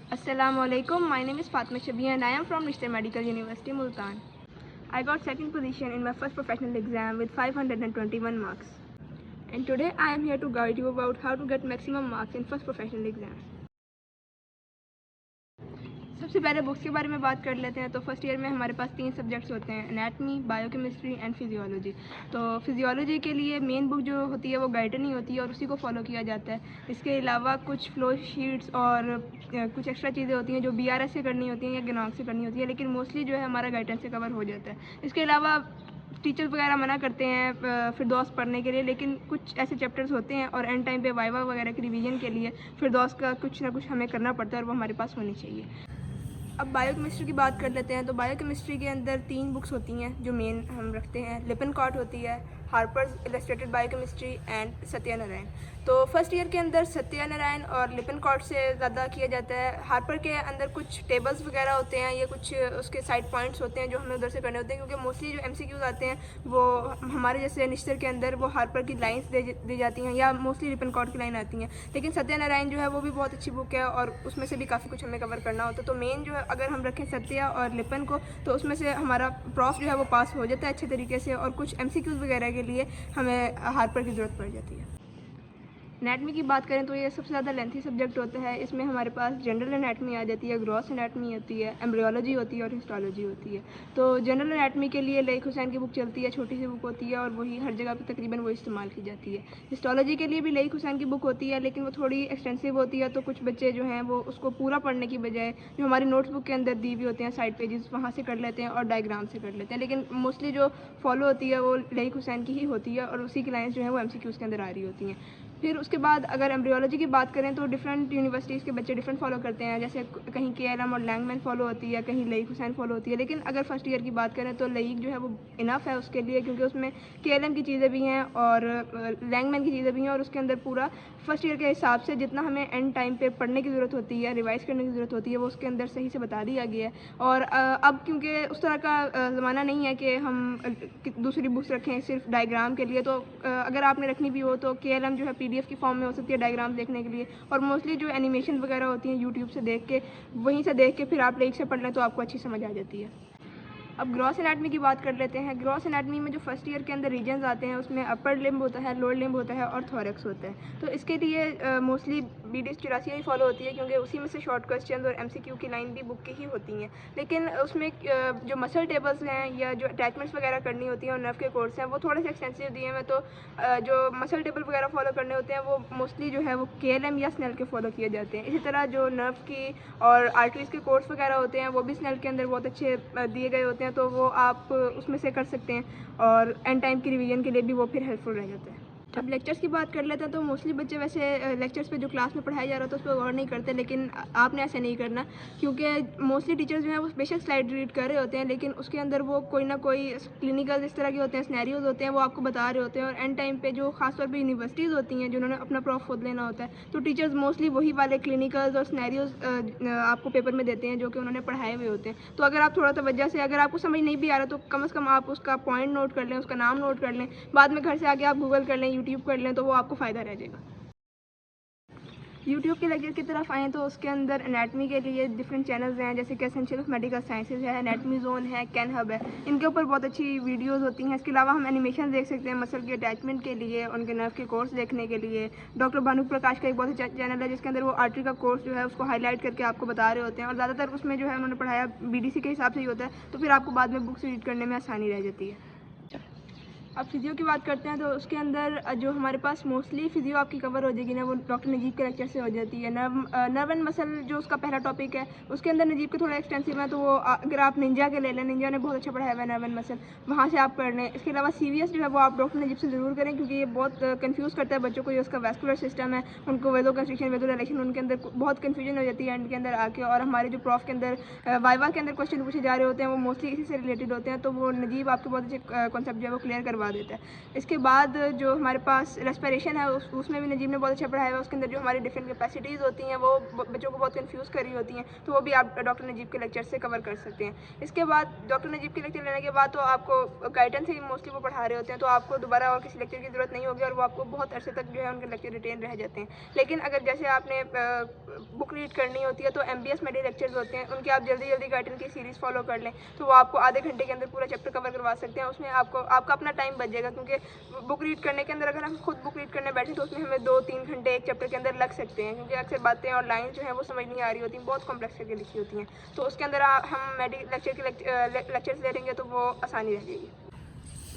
Assalamualaikum. My name is Fatma Shabir and I am from Rishta Medical University, Multan. I got second position in my first professional exam with 521 marks. And today I am here to guide you about how to get maximum marks in first professional exam. सबसे पहले books के बारे में बात कर लेते हैं। तो फर्स्ट ईयर में हमारे पास 3 सब्जेक्ट्स होते हैं, एनाटमी, बायोकेमिस्ट्री एंड फिजियोलॉजी। तो फिजियोलॉजी के लिए मेन बुक जो होती है वो गाइडन ही होती है और उसी को फॉलो किया जाता है। इसके अलावा कुछ फ्लो शीट्स और कुछ एक्स्ट्रा चीज़ें होती हैं जो BRS से करनी होती हैं या गनॉक से करनी होती है, लेकिन मोस्टली जो है हमारा गाइडन से कवर हो जाता है। इसके अलावा टीचर्स वगैरह मना करते हैं फिरदौस पढ़ने के लिए, लेकिन कुछ ऐसे चैप्टर्स होते हैं और एंड टाइम पे वाइवा वगैरह की रिवीजन के लिए फिरदौस का कुछ ना कुछ हमें करना पड़ता है और वो हमारे पास होनी चाहिए। अब बायोकेमिस्ट्री की बात कर लेते हैं। तो बायोकेमिस्ट्री के अंदर 3 बुक्स होती हैं जो मेन हम रखते हैं। लिपनकॉट होती है, Harper's illustrated biochemistry and Satyanarayana. तो फर्स्ट ईयर के अंदर सत्यानारायण और लिपनकॉट से ज़्यादा किया जाता है। हार्पर के अंदर कुछ टेबल्स वगैरह होते हैं या कुछ उसके साइड पॉइंट्स होते हैं जो हमें उधर से करने होते हैं, क्योंकि मोस्टली जो MCQs आते हैं वो हमारे जैसे निश्तर के अंदर वो हार्पर की लाइन्स दी जाती हैं या मोस्टली लिपनकॉट की लाइन आती हैं। लेकिन सत्यानारायण जो है वो भी बहुत अच्छी बुक है और उसमें से भी काफ़ी कुछ हमें कवर करना होता है। तो मेन जो है अगर हम रखें सत्या और लिपन को, तो उसमें से हमारा प्रॉफ जो है वो पास हो जाता है अच्छे तरीके से, और कुछ MCQs वगैरह के लिए हमें हार्पर की ज़रूरत पड़ जाती है। एनाटमी की बात करें तो ये सबसे ज़्यादा लेंथी सब्जेक्ट होता है। इसमें हमारे पास जनरल एनाटमी आ जाती है, ग्रॉस एनाटमी होती है, एम्ब्रियोलॉजी होती है और हिस्टोलॉजी होती है। तो जनरल एनाटमी के लिए लईक हुसैन की बुक चलती है, छोटी सी बुक होती है और वही हर जगह पे तकरीबन वो इस्तेमाल की जाती है। हिस्टोलॉजी के लिए भी लईक हुसैन की बुक होती है, लेकिन वो थोड़ी एक्सटेंसिव होती है, तो कुछ बच्चे जो हैं वो उसको पूरा पढ़ने की बजाय जो हमारी नोट्स बुक के अंदर दी हुई होते हैं साइड पेजेस, वहाँ से कर लेते हैं और डायग्राम से कर लेते हैं। लेकिन मोस्टली जो फॉलो होती है वो लईक हुसैन की ही होती है और उसी की लाइन्स जो है वो MCQs के अंदर आ रही होती हैं। फिर उसके बाद अगर एम्ब्रियोलॉजी की बात करें तो डिफरेंट यूनिवर्सिटीज़ के बच्चे डिफरेंट फॉलो करते हैं। जैसे कहीं KLM और लैंगमैन फॉलो होती है, कहीं लईक हुसैन फॉलो होती है। लेकिन अगर फर्स्ट ईयर की बात करें तो लईक जो है वो इनफ है उसके लिए, क्योंकि उसमें KLM की चीज़ें भी हैं और लैंगमैन की चीज़ें भी हैं, और उसके अंदर पूरा फर्स्ट ईयर के हिसाब से जितना हमें एंड टाइम पे पढ़ने की ज़रूरत होती है, रिवाइज करने की ज़रूरत होती है, वो उसके अंदर सही से बता दिया गया है। और अब क्योंकि उस तरह का ज़माना नहीं है कि हम दूसरी बुक्स रखें सिर्फ डायग्राम के लिए, तो अगर आपने रखनी भी हो तो KLM जो है PDF की फॉर्म में हो सकती है डायग्राम देखने के लिए, और मोस्टली जो एनिमेशन वगैरह होती हैं यूट्यूब से देख के, वहीं से देख के फिर आप लेक से पढ़ लें तो आपको अच्छी समझ आ जाती है। अब ग्रॉस एनाटमी की बात कर लेते हैं। ग्रॉस एनाटमी में जो फर्स्ट ईयर के अंदर रीजन्स आते हैं उसमें अपर लिम्ब होता है, लोअर लिम्ब होता है और थोरैक्स होता है। तो इसके लिए मोस्टली BD 84 ही फॉलो होती है, क्योंकि उसी में से शॉर्ट क्वेश्चन और MCQ की लाइन भी बुक की ही होती हैं। लेकिन उसमें जो मसल टेबल्स हैं या जो अटैचमेंट्स वगैरह करनी होती हैं और नर्व के कोर्स हैं वो थोड़े से एक्सटेंसिव दिए हैं। तो जो मसल टेबल वगैरह फॉलो करने होते हैं वो मोस्टली जो है वो KLM या स्नेल के फॉलो किए जाते हैं। इसी तरह जो नर्व की और आर्टरीज़ के कोर्स वगैरह होते हैं वो भी स्नेल के अंदर बहुत अच्छे दिए गए होते हैं, तो वो आप उसमें से कर सकते हैं और एंड टाइम की रिवीजन के लिए भी वो फिर हेल्पफुल रह जाता है। अब लेक्चर्स की बात कर लेते हैं। तो मोस्टली बच्चे वैसे लेक्चर्स पे जो क्लास में पढ़ाया जा रहा था उस पर गौर नहीं करते, लेकिन आपने ऐसे नहीं करना, क्योंकि मोस्टली टीचर्स जो हैं वो बेशक स्लाइड रीड कर रहे होते हैं, लेकिन उसके अंदर वो कोई ना कोई क्लिनिकल इस तरह के होते हैं, सिनेरियोज होते हैं, वो आपको बता रहे होते हैं। और एंड टाइम पे जो खासतौर पर यूनिवर्सिटीज़ होती हैं जिन्होंने अपना प्रॉफ खुद लेना होता है, तो टीचर्स मोस्टली वही वाले क्लिनिकल्स और सिनेरियोज आपको पेपर में देते हैं जो कि उन्होंने पढ़ाए हुए होते हैं। तो अगर आप थोड़ा तवज्जो से, अगर आपको समझ नहीं भी आ रहा तो कम से कम आप उसका पॉइंट नोट कर लें, उसका नाम नोट कर लें, बाद में घर से आके आप गूगल कर लें, यूट्यूब कर लें, तो वो आपको फ़ायदा रह जाएगा। यूट्यूब के लेक्चर की तरफ आएँ तो उसके अंदर एनाटमी के लिए डिफरेंट चैनल्स हैं, जैसे कि एसेंशियल ऑफ मेडिकल साइंसेज है, एनाटमी जोन है, कैन हब है। इनके ऊपर बहुत अच्छी वीडियोस होती हैं। इसके अलावा हम एनिमेशन देख सकते हैं मसल के अटैचमेंट के लिए, उनके नर्व के कोर्स देखने के लिए। डॉक्टर भानु प्रकाश का एक बहुत अच्छा चैनल है जिसके अंदर वो आर्टरी का कोर्स जो है उसको हाईलाइट करके आपको बता रहे होते हैं, और ज़्यादातर उसमें जो है उन्होंने पढ़ाया BDC के हिसाब से ही होता है, तो फिर आपको बाद में बुक्स रीड करने में आसानी रह जाती है। अब फिजियो की बात करते हैं तो उसके अंदर जो हमारे पास मोस्टली फिजियो आपकी कवर हो जाएगी ना, वो डॉक्टर नजीब के लेक्चर से हो जाती है। नर्व एंड मसल जो उसका पहला टॉपिक है उसके अंदर नजीब के थोड़ा एक्सटेंसिव है, तो वो अगर आप निंजा के ले लें, निंजा ने बहुत अच्छा पढ़ाया हुआ है नर्व एंड मसल, वहाँ से आप कर लें। इसके अलावा CVS जो है वो आप डॉक्टर नजीब से ज़रूर करें, क्योंकि ये बहुत कन्फ्यूज़ करता है बच्चों को। जो उसका वैस्कुलर सिस्टम है, उनको वेदो कंस्ट्रक्शन, वेदो डायलेक्शन, उनके अंदर बहुत कन्फ्यूजन हो जाती है एंड के अंदर आके। और हमारे जो प्रॉफ के अंदर वाइवा के अंदर क्वेश्चन पूछे जा रहे होते हैं वो मोस्टली इसी से रिलेटेड होते हैं, तो वो नजीब आपके बहुत अच्छे कॉन्सेप्ट जो है वो क्लियर करवा करवा देता है। इसके बाद जो हमारे पास रेस्पिरेशन है उसमें भी नजीब ने बहुत अच्छा पढ़ाया है। उसके अंदर जो हमारी डिफरेंट कैपेसिटीज़ होती हैं वो बच्चों को बहुत कन्फ्यूज़ कर रही होती हैं, तो वो भी आप डॉक्टर नजीब के लेक्चर से कवर कर सकते हैं। इसके बाद डॉक्टर नजीब के लेक्चर लेने के बाद तो आपको गाइडेंस ही मोस्टली वो पढ़ा रहे होते हैं, तो आपको दोबारा और किसी लेक्चर की ज़रूरत नहीं होगी और वो आपको बहुत अरसे तक जो है उनके लेक्चर रिटेन रह जाते हैं। लेकिन अगर जैसे आपने बुक रीड करनी होती है तो MBS मेडी लेक्चर्स होते हैं, उनके आप जल्दी जल्दी गाइडेंस की सीरीज़ फॉलो कर लें तो वो आपको आधे घंटे के अंदर पूरा चैप्टर कवर करवा सकते हैं। उसमें आपका अपना टाइम बच जाएगा, क्योंकि बुक रीड करने के अंदर अगर हम खुद बुक रीड करने बैठे तो उसमें हमें 2-3 घंटे एक चैप्टर के अंदर लग सकते हैं, क्योंकि अक्सर बातें और लाइन जो है वो समझ नहीं आ रही होती, बहुत कॉम्प्लेक्स करके लिखी होती हैं। तो उसके अंदर हम लेक्चर्स ले लेंगे तो वो आसानी रह जाएगी।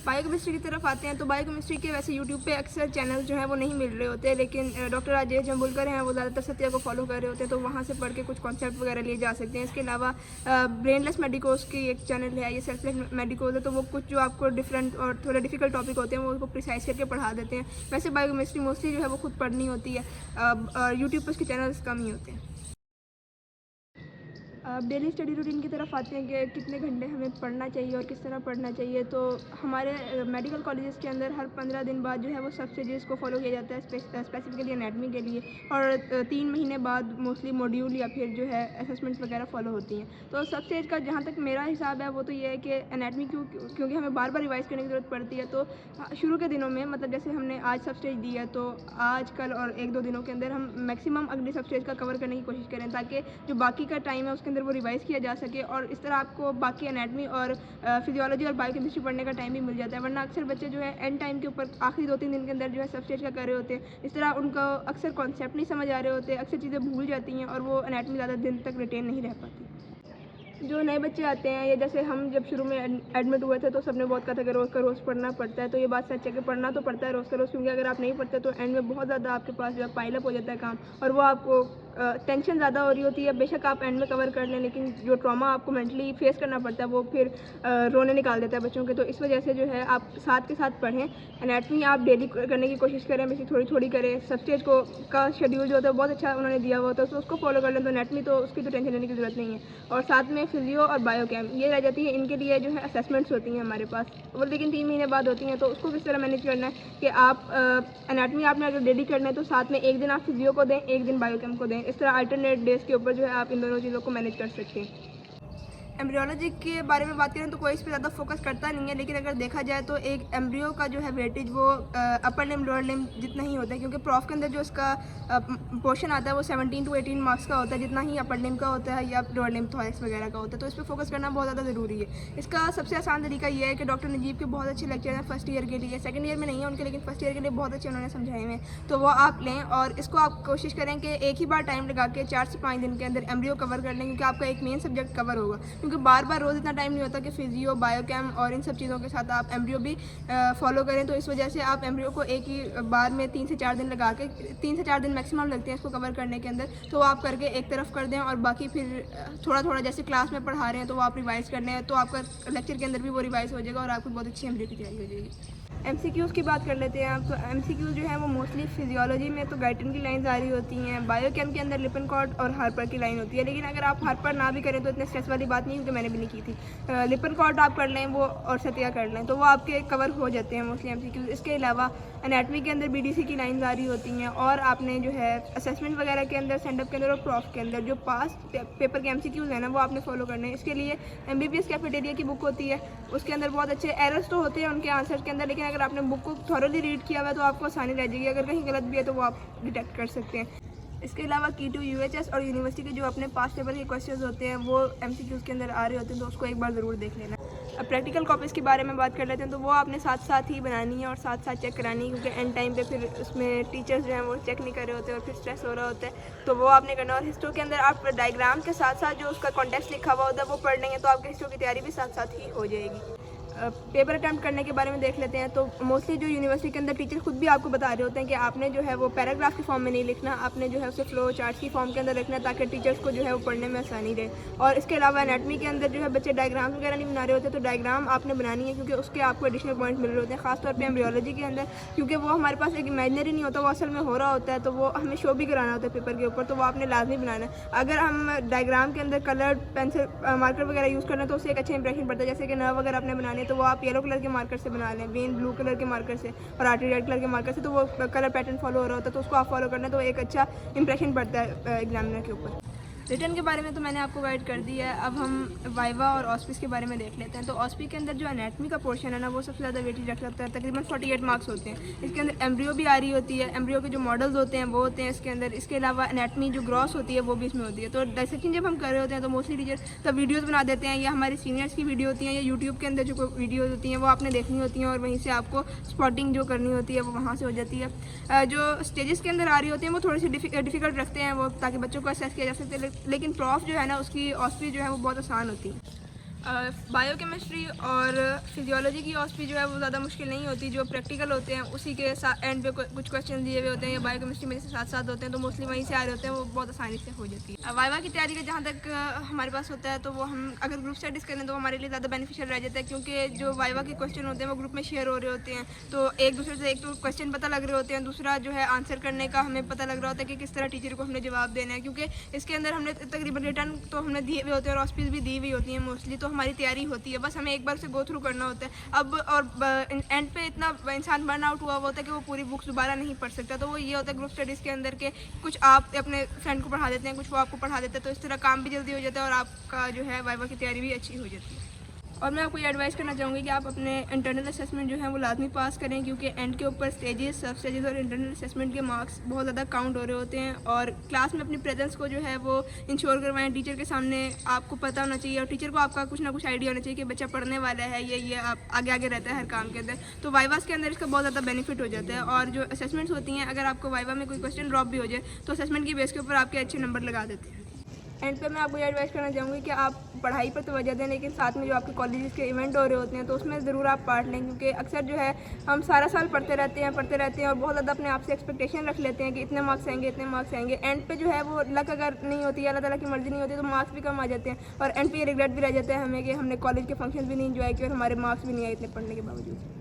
बायोकेमिस्ट्री की तरफ आते हैं तो बायोकेमिस्ट्री के वैसे यूट्यूब पे अक्सर चैनल जो हैं वो नहीं मिल रहे होते, लेकिन डॉक्टर राजेश जम्बुलकर हैं वो ज़्यादातर सत्या को फॉलो कर रहे होते हैं, तो वहाँ से पढ़ के कुछ कॉन्सेप्ट वगैरह लिए जा सकते हैं। इसके अलावा ब्रेनलेस मेडिकोस की एक चैनल है, ये सेल्फलेस मेडिकोस है, तो वो कुछ जो आपको डिफरेंट और थोड़े डिफिकल्ट टॉपिक होते हैं वो उसको प्रिसाइज करके पढ़ा देते हैं। वैसे बायोकेमिस्ट्री मोस्टली जो है वो खुद पढ़नी होती है, यूट्यूब पर उसके चैनल्स कम ही होते हैं। अब डेली स्टडी रूटीन की तरफ आते हैं कि कितने घंटे हमें पढ़ना चाहिए और किस तरह पढ़ना चाहिए। तो हमारे मेडिकल कॉलेजेस के अंदर हर 15 दिन बाद जो है वो सब स्टेजेस को फॉलो किया जाता है, स्पेसिफिकली एनाटमी के लिए, और 3 महीने बाद मोस्टली मॉड्यूल या फिर जो है असेसमेंट्स वगैरह फॉलो होती हैं। तो सब स्टेज का जहाँ तक मेरा हिसाब है वो तो ये है कि एनाटमी क्योंकि हमें बार बार रिवाइज़ करने की ज़रूरत पड़ती है, तो शुरू के दिनों में मतलब जैसे हमने आज सब स्टेज दी है तो आज कल और 1-2 दिनों के अंदर हम मैक्सिमम अगली सब स्टेज का कवर करने की कोशिश करें, ताकि जो बाकी का टाइम है उसके अंदर वो रिवाइज़ किया जा सके और इस तरह आपको बाकी एनाटमी और फिजियोलॉजी और बायोकेमिस्ट्री पढ़ने का टाइम भी मिल जाता है। वरना अक्सर बच्चे जो है एंड टाइम के ऊपर आखिरी 2-3 दिन के अंदर जो है सब स्टेज का कर रहे होते हैं, इस तरह उनको अक्सर कॉन्सेप्ट नहीं समझ आ रहे होते, अक्सर चीज़ें भूल जाती हैं और वो एनाटमी ज़्यादा दिन तक रिटेन नहीं रह पाती। जो नए बच्चे आते हैं या जैसे हम जब शुरू में एडमिट हुए थे तो सबने बहुत कहा था कि रोज़ का रोज़ पढ़ना पड़ता है, तो ये बात सच है कि पढ़ना तो पड़ता है रोज़ का रोज़, क्योंकि अगर आप नहीं पढ़ते तो एंड में बहुत ज़्यादा आपके पास जो है पाइलअप हो जाता है काम और वो आपको टेंशन ज़्यादा हो रही होती है। बेशक आप एंड में कवर कर लें, लेकिन जो ट्रॉमा आपको मेंटली फेस करना पड़ता है वो फिर रोने निकाल देता है बच्चों के। तो इस वजह से जो है आप साथ के साथ पढ़ें। एनाटमी आप डेली करने की कोशिश करें, बेसिक थोड़ी थोड़ी करें। सब स्टेज को का शेड्यूल जो होता है बहुत अच्छा उन्होंने दिया हुआ होता है, तो उसको फॉलो कर लें तो एनाटमी तो उसकी तो टेंशन लेने की ज़रूरत नहीं है। और साथ में फिजियो और बायोकेम ये रह जाती है, इनके लिए जो है असेसमेंट्स होती हैं हमारे पास, वो लेकिन 3 महीने बाद होती हैं। तो उसको किस तरह मैनेज करना है कि आप एनाटमी आपने अगर डेली करना है तो साथ में एक दिन आप फिजियो को दें, एक दिन बायोकेम को दें। इस तरह अल्टरनेट डेज के ऊपर जो है आप इन दोनों चीज़ों को मैनेज कर सकते हैं। एम्ब्रियोलॉजी के बारे में बात करें तो कोई इस पर ज़्यादा फोकस करता नहीं है, लेकिन अगर देखा जाए तो एक एम्ब्रियो का जो है वेटेज वो अपर लिम्ब लोअर लिम्ब जितना ही होता है, क्योंकि प्रॉफ के अंदर जो इसका पोर्शन आता है वो 17 to 18 मार्क्स का होता है, जितना ही अपर लिम्ब का होता है या लोअर लिम्ब थॉरैक्स वगैरह का होता है। तो इस पर फोकस करना बहुत ज़्यादा ज़रूरी है। इसका सबसे आसान तरीका ये है कि डॉक्टर नजीब के बहुत अच्छे लेक्चर हैं फर्स्ट ईयर के लिए, सेकंड ईयर में नहीं है उनके, लेकिन फर्स्ट ईयर के लिए बहुत अच्छे उन्होंने समझाए हुए हैं, तो वो आप लें और इसको आप कोशिश करें कि एक ही बार टाइम लगा के 4 से 5 दिन के अंदर एम्ब्रियो कवर कर लें, क्योंकि आपका एक मेन सब्जेक्ट कवर होगा। क्योंकि बार बार रोज़ टाइम नहीं होता कि फिजियो बायोकेम और इन सब चीज़ों के साथ आप एम्ब्रियो भी फॉलो करें, तो इस वजह से आप एम्ब्रियो को एक ही बार में 3 से 4 दिन लगा के 3 से 4 दिन मैक्सिमम लगते हैं इसको कवर करने के अंदर, तो आप करके एक तरफ कर दें और बाकी फिर थोड़ा थोड़ा जैसे क्लास में पढ़ा रहे हैं तो वो आप रिवाइज़ करने हैं, तो आपका लेक्चर के अंदर भी वो रिवाइज़ हो जाएगा और आपको बहुत अच्छी एम्ब्रियो की तैयारी हो जाएगी। MCQs की बात कर लेते हैं आप। तो MCQs जो है वो मोस्टली फिजियोलॉजी में तो गाइटन की लाइंस आ रही होती हैं, बायोकेम के अंदर लिपनकॉर्ड और हार्पर की लाइन होती है, लेकिन अगर आप हार्पर ना भी करें तो इतने स्ट्रेस वाली बात नहीं, क्योंकि मैंने भी नहीं की थी। लिपनकॉर्ड आप कर लें वो और सत्या कर लें तो वो आपके कवर हो जाते हैं मोस्टली MCQs। इसके अलावा एनाटमी के अंदर BDC की लाइन्स आ रही होती हैं और आपने जो है असेसमेंट वगैरह के अंदर सेंडअप के अंदर और प्रॉफ के अंदर जो पास पेपर के MCQs हैं ना वो आपने फॉलो करने हैं। इसके लिए MBBS कैफेटेरिया की बुक होती है, उसके अंदर बहुत अच्छे एरर्स तो होते हैं उनके आंसर्स के अंदर, लेकिन अगर आपने बुक को थॉरली रीड किया हुआ है तो आपको आसानी रह जाएगी, अगर कहीं गलत भी है तो वो आप डिटेक्ट कर सकते हैं। इसके अलावा Key to UHS और यूनिवर्सिटी के जो अपने पास पेपर के क्वेश्चंस होते हैं वो MCQs के अंदर आ रहे होते हैं, तो उसको एक बार ज़रूर देख लेना। अब प्रैक्टिकल कॉपीज़ के बारे में बात कर लेते हैं, तो वो आपने साथ साथ ही बनानी है और साथ साथ चेक करानी है, क्योंकि एंड टाइम पे फिर उसमें टीचर्स जो हैं वो चेक नहीं कर रहे होते और फिर स्ट्रेस हो रहा होता है, तो वो आपने करना। और हिस्ट्री के अंदर आप डायग्राम के साथ साथ जो उसका कॉन्टेक्स्ट लिखा हुआ होता है वो पढ़ लेंगे तो आपकी हिस्ट्री की तैयारी भी साथ साथ ही हो जाएगी। पेपर अटैम्प्ट करने के बारे में देख लेते हैं। तो मोस्टली जो यूनिवर्सिटी के अंदर टीचर खुद भी आपको बता रहे होते हैं कि आपने जो है वो पैराग्राफ की फॉर्म में नहीं लिखना, आपने जो है उसे फ्लो चार्ट की फॉर्म के अंदर रखना, ताकि टीचर्स को जो है वो पढ़ने में आसानी रहे। और इसके अलावा एनाटमी के अंदर जो है बच्चे डायग्राम वगैरह नहीं बना रहे होते, तो डायग्राम आपने बनानी है, क्योंकि उसके आपको एडिशनल पॉइंट मिल रहे होते हैं, खासतौर पर एम्ब्रियोलॉजी के अंदर, क्योंकि वो हमारे पास एक इमेजिनरी नहीं होता, वो असल में हो रहा होता है, तो वो हमें शो भी कराना होता है पेपर के ऊपर, तो वो आपने लाजमी बनाना है। अगर हम डायग्राम के अंदर कलर पेंसिल मार्कर वगैरह यूज़ करना तो उससे एक अच्छा इंप्रेशन पड़ता है, जैसे कि नर्व वगैरह आपने बनाने तो वो आप येलो कलर के मार्कर से बना लें, वेन ब्लू कलर के मार्कर से और आर्टरी रेड कलर के मार्कर से, तो वो कलर पैटर्न फॉलो हो रहा होता है, तो उसको आप फॉलो करना है तो एक अच्छा इंप्रेशन पड़ता है एग्जामिनर के ऊपर। रिटर्न के बारे में तो मैंने आपको गाइड कर दी है। अब हम वाइवा और ऑस्पिस के बारे में देख लेते हैं। तो ऑस्पी के अंदर जो एनाटमी का पोर्शन है ना, वो सबसे ज़्यादा वेटेज रखता है, तकरीबन 48 मार्क्स होते हैं। इसके अंदर एम्ब्रियो भी आ रही होती है, एम्ब्रियो के जो मॉडल्स होते हैं वो होते हैं इसके अंदर। इसके अलावा एनाटमी जो ग्रॉस होती है वो भी इसमें होती है। तो डिसेक्शन जब हम कर रहे होते हैं तो मोस्टली टीचर तब वीडियोज़ बना देते हैं, या हमारे सीनियर्स की वीडियो होती हैं, या यूट्यूब के अंदर जो वीडियोज़ होती हैं वो आपने देखनी होती हैं, और वहीं से आपको स्पॉटिंग जो करनी होती है वो वहाँ से हो जाती है। जो स्टेजेस के अंदर आ रही होती हैं वो थोड़ी सी डिफ़िकल्ट रखते हैं वो, ताकि बच्चों को असेस किया जा सके। लेकिन प्रॉफ जो है ना, उसकी ऑस्पी जो है वो बहुत आसान होती है। बायोकेमिस्ट्री और फिजियोलॉजी की ऑस्पी जो है वो ज़्यादा मुश्किल नहीं होती। जो प्रैक्टिकल होते हैं उसी के साथ एंड पे कुछ क्वेश्चन दिए हुए होते हैं, या बायोकेमिस्ट्री में से साथ साथ होते हैं, तो मोस्टली वहीं से आ रहे होते हैं, वो बहुत आसानी से हो जाती है। वाइवा की तैयारी का जहाँ तक हमारे पास होता है, तो वो हम अगर ग्रुप स्टडीज़ करें तो हमारे लिए ज़्यादा बेनिफिशियल रह जाता है, क्योंकि जो वाइवा के क्वेश्चन होते हैं वो ग्रुप में शेयर हो रहे होते हैं, तो एक दूसरे से एक तो क्वेश्चन पता लग रहे होते हैं, दूसरा जो है आंसर करने का हमें पता लग रहा होता है कि किस तरह टीचर को हमने जवाब देना है, क्योंकि इसके अंदर हमने तकरीबन रिटर्न तो हमने दिए हुए होते हैं और ऑस्पीज भी दी हुई होती हैं मोस्टली, तो हमारी तैयारी होती है, बस हमें एक बार से गो थ्रू करना होता है। अब और एंड पे इतना इंसान बर्न आउट हुआ होता है कि वो पूरी बुक्स दोबारा नहीं पढ़ सकता, तो वो ये होता है ग्रुप स्टडीज़ के अंदर के कुछ आप अपने फ्रेंड को पढ़ा देते हैं, कुछ वो आपको पढ़ा देते हैं, तो इस तरह काम भी जल्दी हो जाता है और आपका जो है वाइवा की तैयारी भी अच्छी हो जाती है। और मैं आपको ये एडवाइस करना चाहूँगी कि आप अपने इंटरनल असेसमेंट जो है वो लाजमी पास करें, क्योंकि एंड के ऊपर स्टेजेस, सब स्टेजेस और इंटरनल असेसमेंट के मार्क्स बहुत ज़्यादा काउंट हो रहे होते हैं। और क्लास में अपनी प्रेजेंस को जो है वो इंश्योर करवाएं, टीचर के सामने आपको पता होना चाहिए, और टीचर को आपका कुछ ना कुछ आइडिया होना चाहिए कि बच्चा पढ़ने वाला है, ये आप आगे आगे रहता है हर काम के अंदर। तो वाइवास के अंदर इसका बहुत ज़्यादा बेनिफिट हो जाता है। और जो असेसमेंट्स होती हैं, अगर आपको वाइवा में कोई क्वेश्चन ड्रॉप भी हो जाए तो असेसमेंट की बेस के ऊपर आपके अच्छे नंबर लगा देते हैं। एंड पे मैं आपको ये एडवाइस करना चाहूँगी कि आप पढ़ाई पर तवज्जो दें, लेकिन साथ में जो आपके कॉलेजेस के इवेंट हो रहे होते हैं तो उसमें ज़रूर आप पार्ट लें, क्योंकि अक्सर जो है हम सारा साल पढ़ते रहते हैं और बहुत ज़्यादा अपने आप से एक्सपेक्टेशन रख लेते हैं कि इतने मार्क्स आएंगे, इतने मार्क्स आएंगे। एंड पे जो है वो लक अगर नहीं होती, अल्लाह ताला की मर्ज़ी नहीं होती, तो मार्क्स भी कम आ जाते हैं, और एंड पे ये रिग्रेट भी रह जाता है हमें कि हमने कॉलेज के फंक्शन भी नहीं इंजॉय किए और हमारे मार्क्स भी नहीं आए इतने पढ़ने के बावजूद।